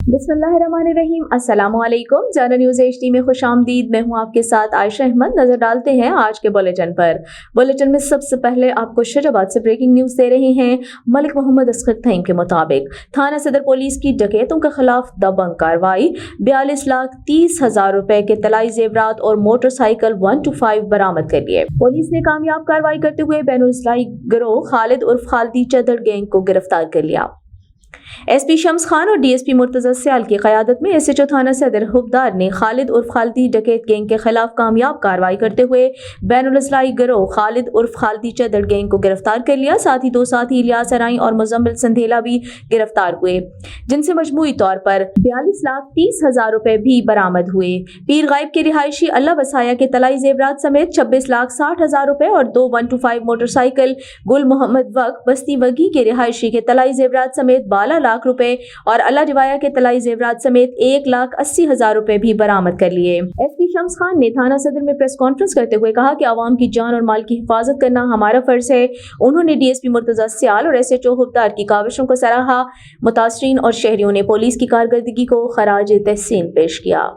बिस्मिल्लाहिर्रहमानिर्रहीम। अस्सलामुअलैकुम। जाना न्यूज़ HD में खुश आमदीद। मैं हूँ आपके साथ आयशा अहमद। नजर डालते हैं आज के बुलेटिन पर। बुलेटिन में सबसे पहले आपको शजाबाद से ब्रेकिंग न्यूज़ दे रहे हैं। मलिक मोहम्मद असगर थईम के मुताबिक थाना सदर पुलिस की डकैतों के खिलाफ दबंग कार्रवाई। 42,30,000 रुपए के तलाई जेवरात और मोटरसाइकिल 125 बरामद कर लिए। पुलिस ने कामयाब कार्रवाई करते हुए बैनुल-इस्लाही गिरोह खालिद उर्फ खालिदी चदर गैंग को गिरफ्तार कर लिया। SP शम्स खान और DSP मुर्तजा सियाल की क़यादत में SHO थाना सदर हुबदार ने खालिद उर्फ खालिदी डकैत गैंग के खिलाफ कामयाब कार्रवाई करते हुए बैनुल-इस्लाही गिरोह खालिद उर्फ खालिदी चदर गैंग को गिरफ्तार कर लिया। साथ ही 2 साथी इलियास अराई और मुजम्मिल संधेला भी गिरफ्तार हुए, जिनसे मजमूई तौर पर 42,30,000 रुपए भी बरामद हुए। पीर गायब के रिहायशी अल्लाह बसाया के तलाई जेवरात समेत 26,60,000 रुपए और 2 125 मोटरसाइकिल, गुल मोहम्मद वक बस्ती वगी के रिहायशी के तलाई जेवरात समेत 12 लाख रुपए और अल्लाह रिवाया के तलाई जेवरात समेत 1,80,000 रुपए भी बरामद कर लिए। SP शम्स खान ने थाना सदर में प्रेस कॉन्फ्रेंस करते हुए कहा कि आवाम की जान और माल की हिफाजत करना हमारा फर्ज है। उन्होंने DSP मुर्तजा सियाल और SHO हुबदार की काविशों को सराहा। मुतासरीन और शहरियों ने पुलिस की कारकर्दगी को खराज तहसीन पेश किया।